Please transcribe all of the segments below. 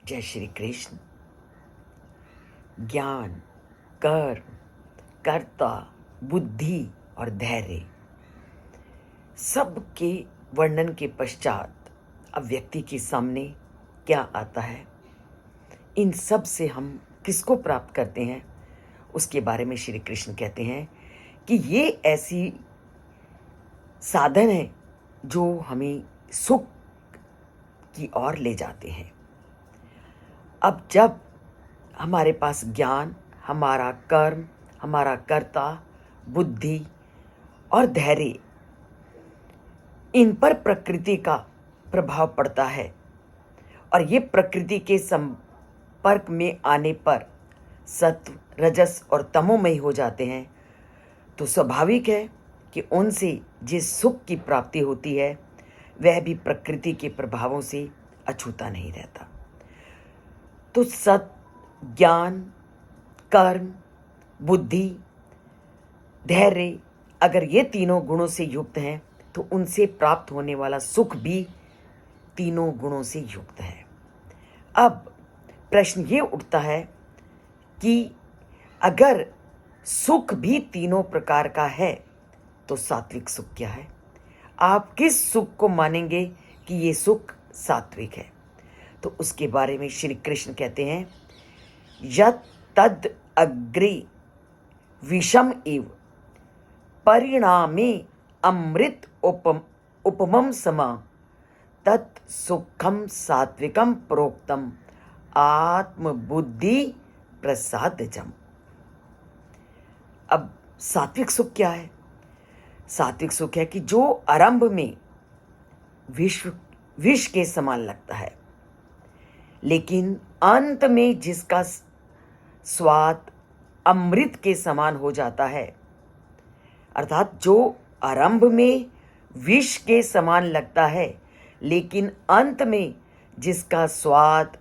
जय श्री कृष्ण। ज्ञान, कर्म, कर्ता, बुद्धि और धैर्य सबके वर्णन के पश्चात अब व्यक्ति के सामने क्या आता है, इन सब से हम किसको प्राप्त करते हैं, उसके बारे में श्री कृष्ण कहते हैं कि ये ऐसी साधन है जो हमें सुख की ओर ले जाते हैं। अब जब हमारे पास ज्ञान, हमारा कर्म, हमारा कर्ता, बुद्धि और धैर्य, इन पर प्रकृति का प्रभाव पड़ता है और ये प्रकृति के संपर्क में आने पर सत्व, रजस और तमोमय हो जाते हैं, तो स्वाभाविक है कि उनसे जिस सुख की प्राप्ति होती है वह भी प्रकृति के प्रभावों से अछूता नहीं रहता। तो सत, ज्ञान, कर्म, बुद्धि, धैर्य, अगर ये तीनों गुणों से युक्त हैं तो उनसे प्राप्त होने वाला सुख भी तीनों गुणों से युक्त है। अब प्रश्न ये उठता है कि अगर सुख भी तीनों प्रकार का है तो सात्विक सुख क्या है? आप किस सुख को मानेंगे कि ये सुख सात्विक है? तो उसके बारे में श्री कृष्ण कहते हैं, यत् तद अग्रे विषम इव परिणामे अमृत उपमम समा तत् सुखम सात्विकम प्रोक्तम आत्मबुद्धि प्रसादजम। अब सात्विक सुख क्या है? सात्विक सुख है कि जो आरंभ में विष के समान लगता है, लेकिन अंत में जिसका स्वाद अमृत के समान हो जाता है। अर्थात जो आरंभ में विष के समान लगता है लेकिन अंत में जिसका स्वाद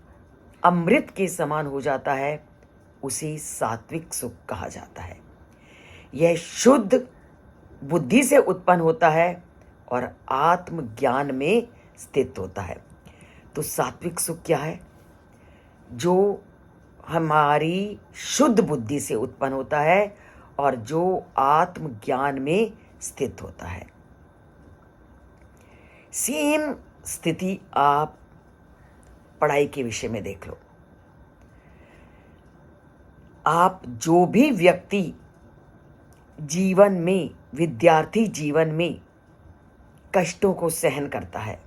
अमृत के समान हो जाता है, उसे सात्विक सुख कहा जाता है। यह शुद्ध बुद्धि से उत्पन्न होता है और आत्मज्ञान में स्थित होता है। तो सात्विक सुख क्या है? जो हमारी शुद्ध बुद्धि से उत्पन्न होता है और जो आत्मज्ञान में स्थित होता है। सेम स्थिति आप पढ़ाई के विषय में देख लो। आप जो भी व्यक्ति जीवन में, विद्यार्थी जीवन में कष्टों को सहन करता है,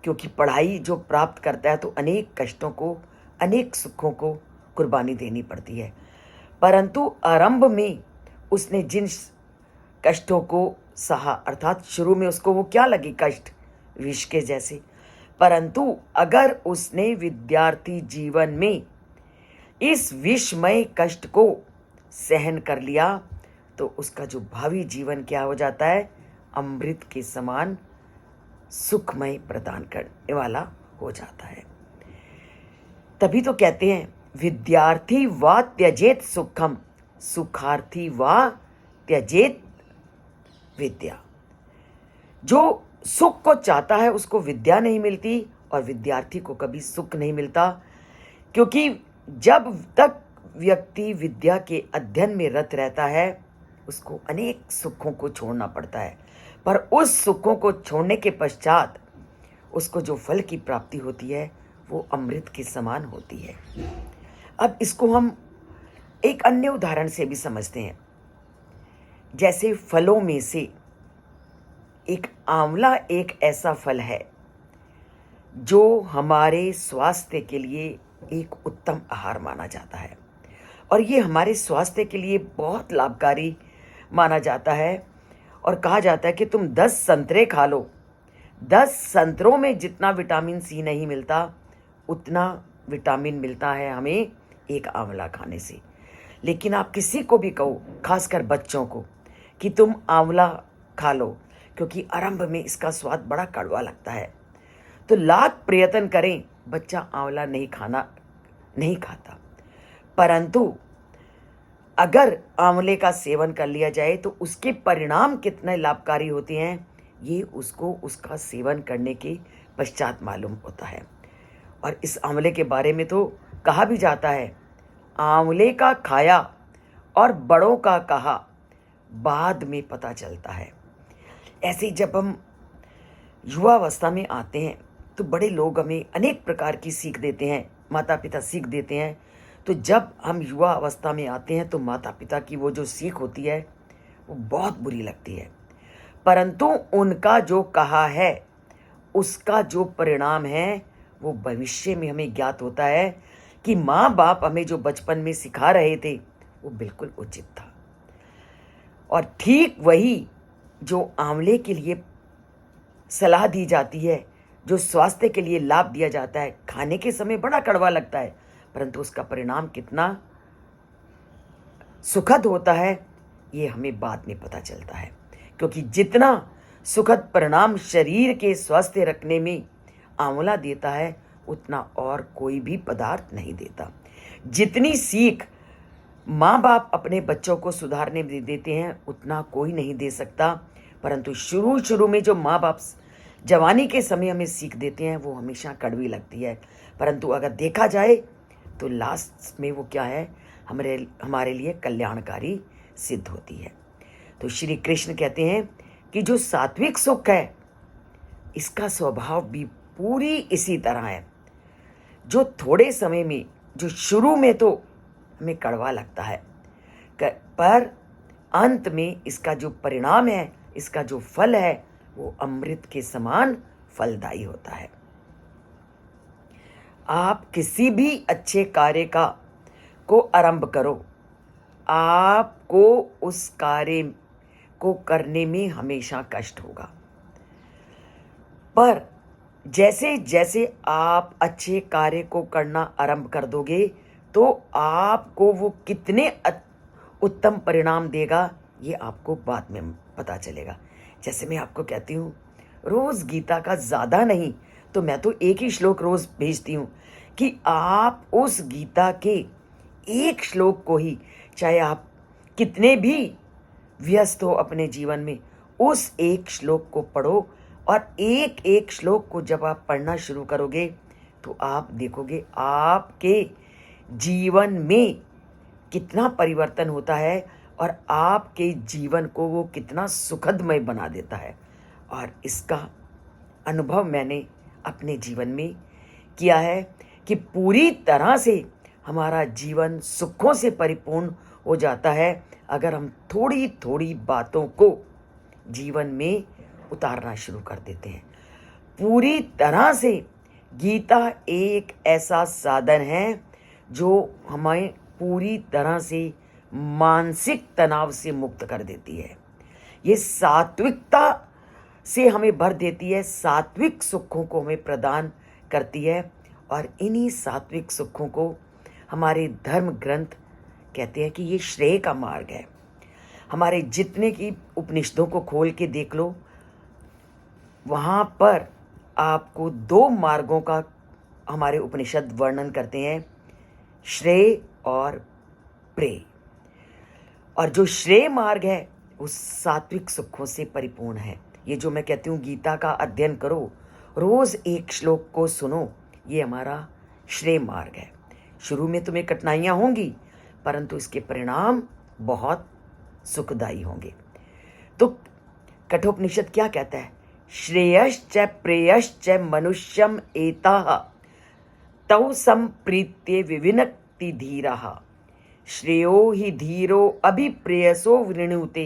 क्योंकि पढ़ाई जो प्राप्त करता है तो अनेक कष्टों को, अनेक सुखों को कुर्बानी देनी पड़ती है, परंतु आरंभ में उसने जिन कष्टों को सहा, अर्थात शुरू में उसको वो क्या लगे, कष्ट विष के जैसे, परंतु अगर उसने विद्यार्थी जीवन में इस विषमय कष्ट को सहन कर लिया तो उसका जो भावी जीवन क्या हो जाता है, अमृत के समान सुखमय प्रदान करने वाला हो जाता है। तभी तो कहते हैं, विद्यार्थी वा त्यजेत सुखम, सुखार्थी वा त्यजेत विद्या। जो सुख को चाहता है उसको विद्या नहीं मिलती और विद्यार्थी को कभी सुख नहीं मिलता, क्योंकि जब तक व्यक्ति विद्या के अध्ययन में रत रहता है उसको अनेक सुखों को छोड़ना पड़ता है, पर उस सुखों को छोड़ने के पश्चात उसको जो फल की प्राप्ति होती है वो अमृत के समान होती है। अब इसको हम एक अन्य उदाहरण से भी समझते हैं। जैसे फलों में से एक आंवला एक ऐसा फल है जो हमारे स्वास्थ्य के लिए एक उत्तम आहार माना जाता है और ये हमारे स्वास्थ्य के लिए बहुत लाभकारी माना जाता है और कहा जाता है कि तुम 10 संतरे खा लो, 10 संतरों में जितना विटामिन सी नहीं मिलता उतना विटामिन मिलता है हमें एक आंवला खाने से। लेकिन आप किसी को भी कहो, खासकर बच्चों को, कि तुम आंवला खा लो, क्योंकि आरंभ में इसका स्वाद बड़ा कड़वा लगता है, तो लाख प्रयत्न करें बच्चा आंवला नहीं खाता। परंतु अगर आंवले का सेवन कर लिया जाए तो उसके परिणाम कितने लाभकारी होते हैं ये उसको उसका सेवन करने के पश्चात मालूम होता है। और इस आंवले के बारे में तो कहा भी जाता है, आंवले का खाया और बड़ों का कहा बाद में पता चलता है। ऐसे जब हम युवावस्था में आते हैं तो बड़े लोग हमें अनेक प्रकार की सीख देते हैं, माता पिता सीख देते हैं। तो जब हम युवा अवस्था में आते हैं तो माता पिता की वो जो सीख होती है वो बहुत बुरी लगती है, परंतु उनका जो कहा है उसका जो परिणाम है वो भविष्य में हमें ज्ञात होता है कि माँ बाप हमें जो बचपन में सिखा रहे थे वो बिल्कुल उचित था। और ठीक वही जो आंवले के लिए सलाह दी जाती है, जो स्वास्थ्य के लिए लाभ दिया जाता है, खाने के समय बड़ा कड़वा लगता है, परंतु उसका परिणाम कितना सुखद होता है ये हमें बाद में पता चलता है। क्योंकि जितना सुखद परिणाम शरीर के स्वास्थ्य रखने में आंवला देता है उतना और कोई भी पदार्थ नहीं देता। जितनी सीख माँ बाप अपने बच्चों को सुधारने में देते हैं उतना कोई नहीं दे सकता, परंतु शुरू में जो माँ बाप जवानी के समय हमें सीख देते हैं वो हमेशा कड़वी लगती है, परंतु अगर देखा जाए तो लास्ट में वो क्या है, हमारे लिए कल्याणकारी सिद्ध होती है। तो श्री कृष्ण कहते हैं कि जो सात्विक सुख है इसका स्वभाव भी पूरी इसी तरह है, जो थोड़े समय में, जो शुरू में तो हमें कड़वा लगता है, पर अंत में इसका जो परिणाम है, इसका जो फल है वो अमृत के समान फलदायी होता है। आप किसी भी अच्छे कार्य को आरंभ करो, आपको उस कार्य को करने में हमेशा कष्ट होगा, पर जैसे जैसे आप अच्छे कार्य को करना आरंभ कर दोगे तो आपको वो कितने उत्तम परिणाम देगा ये आपको बाद में पता चलेगा। जैसे मैं आपको कहती हूँ, रोज़ गीता का ज़्यादा नहीं तो मैं तो एक ही श्लोक रोज़ भेजती हूँ कि आप उस गीता के एक श्लोक को ही, चाहे आप कितने भी व्यस्त हो अपने जीवन में, उस एक श्लोक को पढ़ो। और एक एक श्लोक को जब आप पढ़ना शुरू करोगे तो आप देखोगे आपके जीवन में कितना परिवर्तन होता है और आपके जीवन को वो कितना सुखदमय बना देता है। और इसका अनुभव मैंने अपने जीवन में किया है कि पूरी तरह से हमारा जीवन सुखों से परिपूर्ण हो जाता है अगर हम थोड़ी थोड़ी बातों को जीवन में उतारना शुरू कर देते हैं। पूरी तरह से गीता एक ऐसा साधन है जो हमें पूरी तरह से मानसिक तनाव से मुक्त कर देती है। ये सात्विकता से हमें भर देती है, सात्विक सुखों को हमें प्रदान करती है। और इन्हीं सात्विक सुखों को हमारे धर्म ग्रंथ कहते हैं कि ये श्रेय का मार्ग है। हमारे जितने की उपनिषदों को खोल के देख लो, वहाँ पर आपको दो मार्गों का हमारे उपनिषद वर्णन करते हैं, श्रेय और प्रेय। और जो श्रेय मार्ग है वो सात्विक सुखों से परिपूर्ण है। ये जो मैं कहती हूँ गीता का अध्ययन करो, रोज़ एक श्लोक को सुनो, ये हमारा श्रेय मार्ग है। शुरू में तुम्हें कठिनाइयाँ होंगी परंतु इसके परिणाम बहुत सुखदायी होंगे। तो कठोपनिषद क्या कहता है, श्रेयश्च प्रेयश्च मनुष्यम एताः तौ संप्रीत्य विविनक्ति धीरः श्रेयो हि धीरो अभिप्रेयसो वृणुते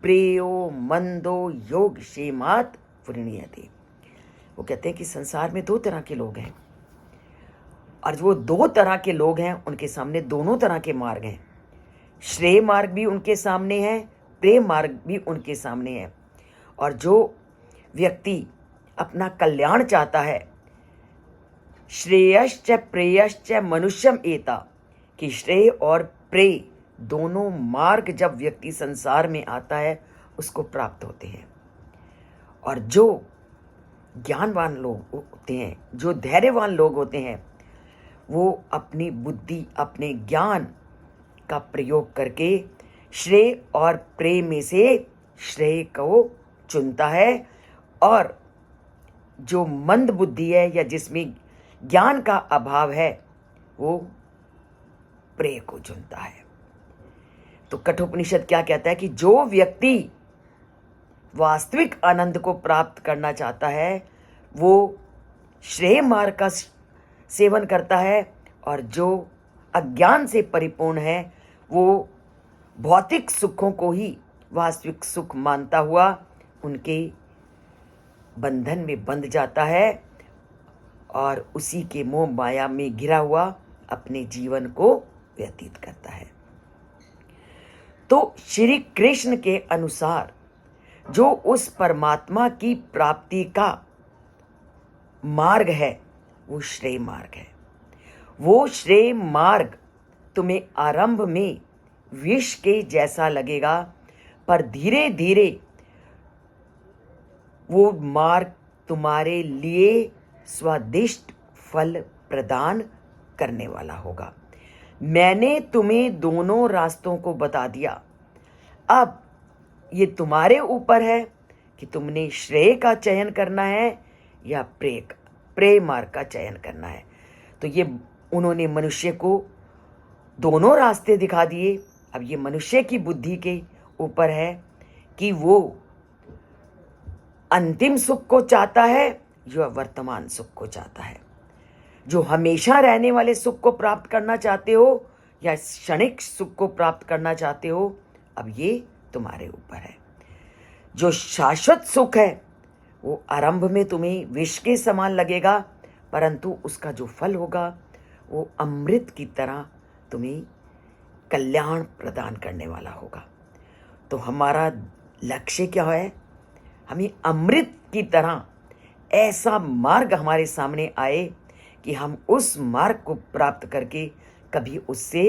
प्रेयो मंदो योग क्षेमात् वृणीयते। वो कहते हैं कि संसार में दो तरह के लोग हैं और वो दो तरह के लोग हैं उनके सामने दोनों तरह के मार्ग हैं। श्रेय मार्ग भी उनके सामने है, प्रेय मार्ग भी उनके सामने है। और जो व्यक्ति अपना कल्याण चाहता है, श्रेयश्च प्रेयश्च मनुष्यम एता, कि श्रेय और प्रेय दोनों मार्ग जब व्यक्ति संसार में आता है उसको प्राप्त होते हैं। और जो ज्ञानवान लोग होते हैं, जो धैर्यवान लोग होते हैं, वो अपनी बुद्धि, अपने ज्ञान का प्रयोग करके श्रेय और प्रेय में से श्रेय को चुनता है। और जो मंद बुद्धि है या जिसमें ज्ञान का अभाव है वो प्रेय को चुनता है। तो कठोपनिषद क्या कहता है कि जो व्यक्ति वास्तविक आनंद को प्राप्त करना चाहता है वो श्रेय मार्ग का सेवन करता है, और जो अज्ञान से परिपूर्ण है वो भौतिक सुखों को ही वास्तविक सुख मानता हुआ उनके बंधन में बंध जाता है और उसी के मोह माया में घिरा हुआ अपने जीवन को व्यतीत करता है। तो श्री कृष्ण के अनुसार जो उस परमात्मा की प्राप्ति का मार्ग है वो श्रेय मार्ग है। वो श्रेय मार्ग तुम्हें आरंभ में विष के जैसा लगेगा, पर धीरे धीरे वो मार्ग तुम्हारे लिए स्वादिष्ट फल प्रदान करने वाला होगा। मैंने तुम्हें दोनों रास्तों को बता दिया, अब ये तुम्हारे ऊपर है कि तुमने श्रेय का चयन करना है या प्रेय मार्ग का चयन करना है। तो ये उन्होंने मनुष्य को दोनों रास्ते दिखा दिए। अब ये मनुष्य की बुद्धि के ऊपर है कि वो अंतिम सुख को चाहता है या वर्तमान सुख को चाहता है। जो हमेशा रहने वाले सुख को प्राप्त करना चाहते हो या क्षणिक सुख को प्राप्त करना चाहते हो, अब ये तुम्हारे ऊपर है। जो शाश्वत सुख है वो आरंभ में तुम्हें विष के समान लगेगा, परंतु उसका जो फल होगा वो अमृत की तरह तुम्हें कल्याण प्रदान करने वाला होगा। तो हमारा लक्ष्य क्या है? हमें अमृत की तरह ऐसा मार्ग हमारे सामने आए कि हम उस मार्ग को प्राप्त करके कभी उससे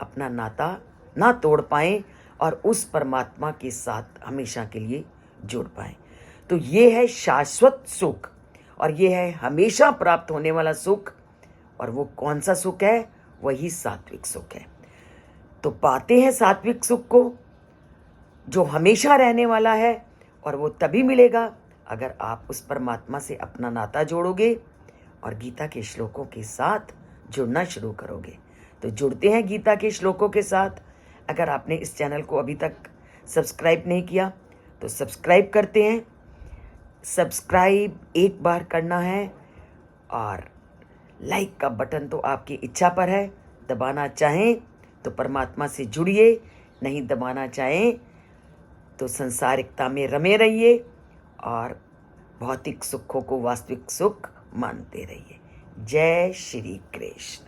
अपना नाता ना तोड़ पाएं और उस परमात्मा के साथ हमेशा के लिए जुड़ पाएं। तो ये है शाश्वत सुख और ये है हमेशा प्राप्त होने वाला सुख। और वो कौन सा सुख है? वही सात्विक सुख है। तो पाते हैं सात्विक सुख को जो हमेशा रहने वाला है, और वो तभी मिलेगा अगर आप उस परमात्मा से अपना नाता जोड़ोगे और गीता के श्लोकों के साथ जुड़ना शुरू करोगे। तो जुड़ते हैं गीता के श्लोकों के साथ। अगर आपने इस चैनल को अभी तक सब्सक्राइब नहीं किया तो सब्सक्राइब करते हैं। सब्सक्राइब एक बार करना है और लाइक का बटन तो आपकी इच्छा पर है। दबाना चाहें तो परमात्मा से जुड़िए, नहीं दबाना चाहें तो संसारिकता में रमे रहिए और भौतिक सुखों को वास्तविक सुख मानते रहिए। जय श्री कृष्ण।